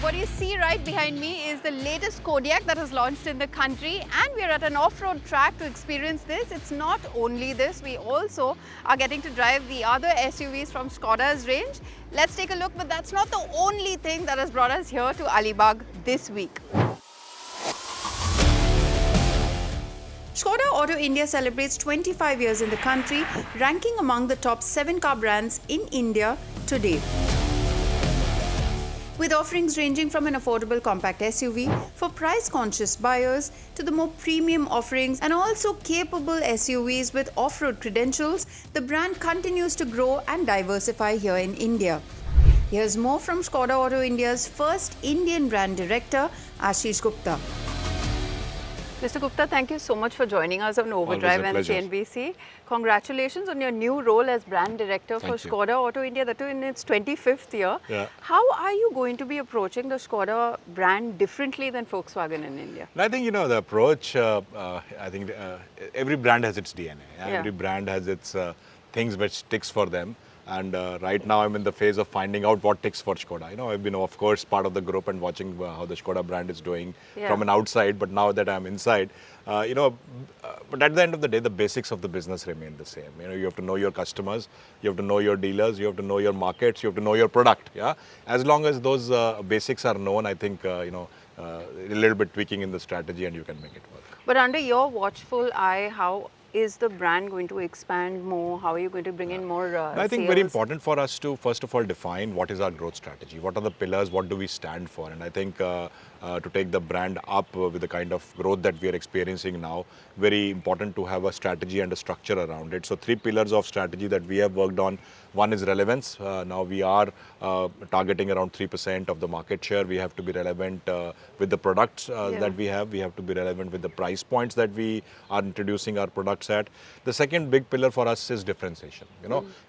What you see right behind me is the latest Kodiaq that has launched in the country, and we are at an off-road track to experience this. It's not only this, we also are getting to drive the other SUVs from Skoda's range. Let's take a look, but that's not the only thing that has brought us here to Alibag this week. Škoda Auto India celebrates 25 years in the country, ranking among the top 7 car brands in India today. With offerings ranging from an affordable compact SUV for price-conscious buyers to the more premium offerings and also capable SUVs with off-road credentials, the brand continues to grow and diversify here in India. Here's more from Škoda Auto India's first Indian brand director, Ashish Gupta. Mr. Gupta, thank you so much for joining us on Overdrive and CNBC. Congratulations on your new role as brand director for Škoda Auto India, that too in its 25th year. Yeah. How are you going to be approaching the Škoda brand differently than Volkswagen in India? I think, the approach, I think every brand has its DNA. Every brand has its things which ticks for them. And right now I'm in the phase of finding out what ticks for Škoda. I've been, of course, part of the group and watching how the Škoda brand is doing from an outside. But now that I'm inside, but at the end of the day, the basics of the business remain the same. You have to know your customers, you have to know your dealers, you have to know your markets, you have to know your product. Yeah, as long as those basics are known, I think a little bit tweaking in the strategy and you can make it work. But under your watchful eye, how is the brand going to expand more? How are you going to bring in more I think very important for us to first of all define what is our growth strategy, what are the pillars, what do we stand for, and I think to take the brand up with the kind of growth that we are experiencing now, very important to have a strategy and a structure around it. So 3 pillars of strategy that we have worked on. One is relevance. Now we are targeting around 3% of the market share. We have to be relevant with the products that we have. We have to be relevant with the price points that we are introducing our products at. The second big pillar for us is differentiation.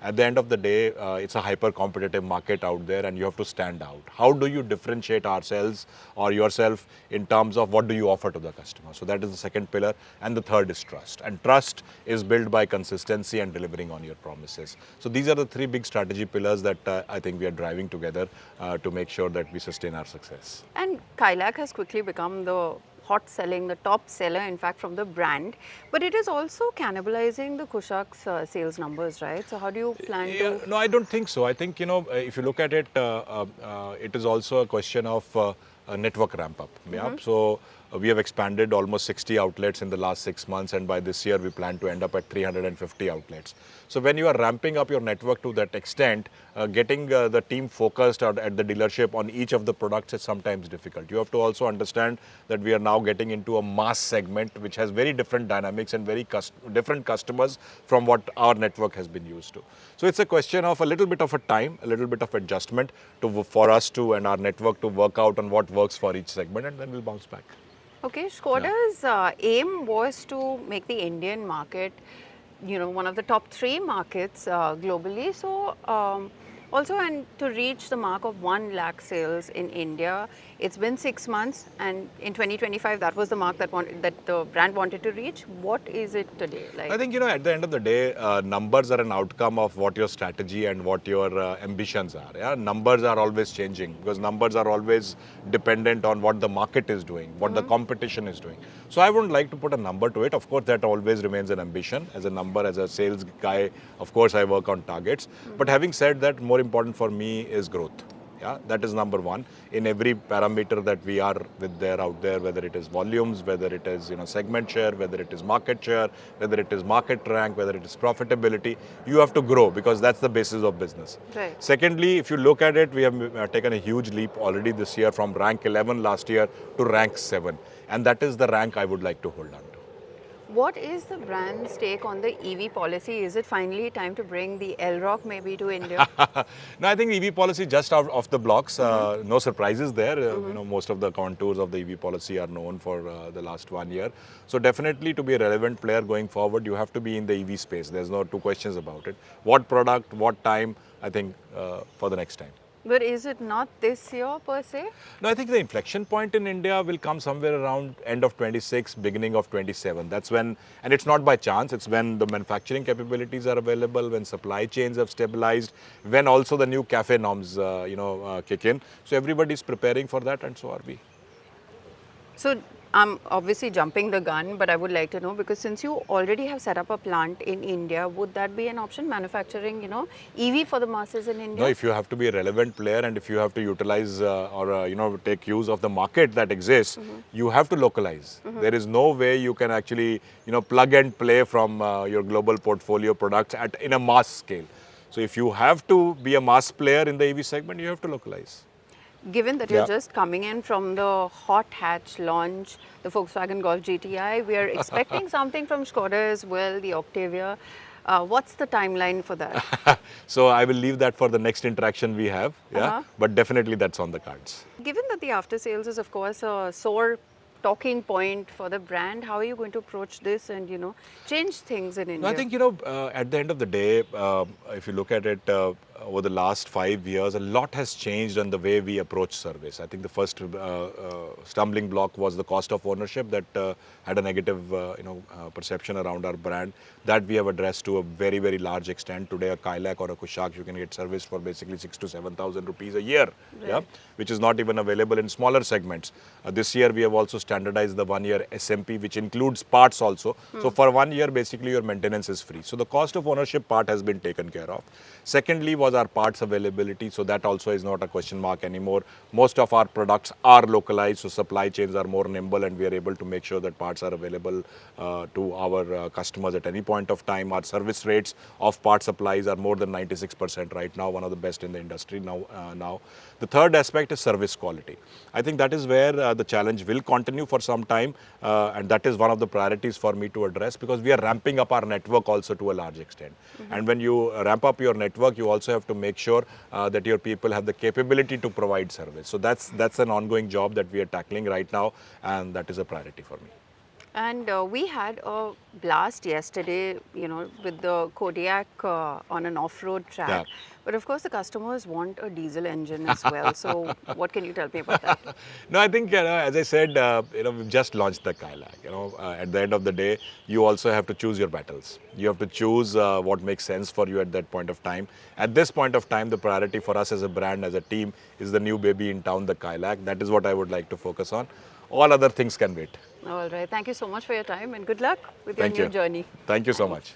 At the end of the day, it's a hyper competitive market out there and you have to stand out. How do you differentiate ourselves or yourself in terms of what do you offer to the customer? So that is the second pillar. And the third is trust. And trust is built by consistency and delivering on your promises. So these are the 3 big strategy pillars that I think we are driving together to make sure that we sustain our success. And Kylaq has quickly become the the top seller, in fact, from the brand. But it is also cannibalizing the Kushaq's sales numbers, right? So how do you plan to... No, I don't think so. I think, if you look at it, it is also a question of a network ramp up. So we have expanded almost 60 outlets in the last 6 months, and by this year we plan to end up at 350 outlets. So when you are ramping up your network to that extent, getting the team focused at the dealership on each of the products is sometimes difficult. You have to also understand that we are now getting into a mass segment which has very different dynamics and very different customers from what our network has been used to. So it's a question of a little bit of a time, a little bit of adjustment for us to and our network to work out on what works for each segment, and then we'll bounce back. Okay, Škoda's aim was to make the Indian market, one of the top 3 markets globally. So also, and to reach the mark of 1 lakh sales in India, it's been 6 months, and in 2025, that was the mark that the brand wanted to reach. What is it today? I think, at the end of the day, numbers are an outcome of what your strategy and what your ambitions are. Yeah? Numbers are always changing because numbers are always dependent on what the market is doing, what the competition is doing. So I wouldn't like to put a number to it. Of course, that always remains an ambition. As a number, as a sales guy, of course, I work on targets. But having said that, more important for me is growth. Yeah, that is number one. In every parameter that we are out there, whether it is volumes, whether it is segment share, whether it is market share, whether it is market rank, whether it is profitability, you have to grow because that's the basis of business. Right. Secondly, if you look at it, we have taken a huge leap already this year from rank 11 last year to rank 7. And that is the rank I would like to hold on to. What is the brand's take on the EV policy? Is it finally time to bring the L-Rock maybe to India? No, I think EV policy just out of the blocks. No surprises there. Most of the contours of the EV policy are known for the last 1 year. So definitely to be a relevant player going forward, you have to be in the EV space. There's no 2 questions about it. What product, what time, I think for the next time. But is it not this year per se? No, I think the inflection point in India will come somewhere around end of 26, beginning of 27. That's when, and it's not by chance, it's when the manufacturing capabilities are available, when supply chains have stabilized, when also the new CAFE norms, kick in. So everybody's preparing for that, and so are we. So I'm obviously jumping the gun, but I would like to know, because since you already have set up a plant in India, would that be an option, manufacturing, EV for the masses in India? No, if you have to be a relevant player and if you have to utilize take use of the market that exists, you have to localize. There is no way you can actually plug and play from your global portfolio products in a mass scale. So if you have to be a mass player in the EV segment, you have to localize. Given that you're just coming in from the hot hatch launch, the Volkswagen Golf GTI, we are expecting something from Skoda as well, the Octavia. What's the timeline for that? So I will leave that for the next interaction we have. But definitely that's on the cards. Given that the after sales is of course a sore talking point for the brand, how are you going to approach this and change things in India? I think at the end of the day, if you look at it over the last 5 years, a lot has changed in the way we approach service. I think the first stumbling block was the cost of ownership that had a negative perception around our brand. That we have addressed to a very, very large extent. Today, a Kylaq or a Kushaq, you can get serviced for basically 6,000 to 7,000 rupees a year, which is not even available in smaller segments. This year, we have also standardized the 1-year SMP, which includes parts also. So for 1 year, basically your maintenance is free. So the cost of ownership part has been taken care of. Secondly was our parts availability. So that also is not a question mark anymore. Most of our products are localized, so supply chains are more nimble and we are able to make sure that parts are available to our customers at any point of time. Our service rates of part supplies are more than 96% right now, one of the best in the industry now. The third aspect is service quality. I think that is where the challenge will continue for some time, and that is one of the priorities for me to address, because we are ramping up our network also to a large extent. And when you ramp up your network, you also have to make sure that your people have the capability to provide service. So that's an ongoing job that we are tackling right now, and that is a priority for me. And we had a blast yesterday, with the Kodiaq on an off-road track. Yeah. But of course, the customers want a diesel engine as well. So what can you tell me about that? No, I think, as I said, we've just launched the Kylaq. At the end of the day, you also have to choose your battles. You have to choose what makes sense for you at that point of time. At this point of time, the priority for us as a brand, as a team, is the new baby in town, the Kylaq. That is what I would like to focus on. All other things can wait. All right. Thank you so much for your time and good luck with your new journey. Thank you so much.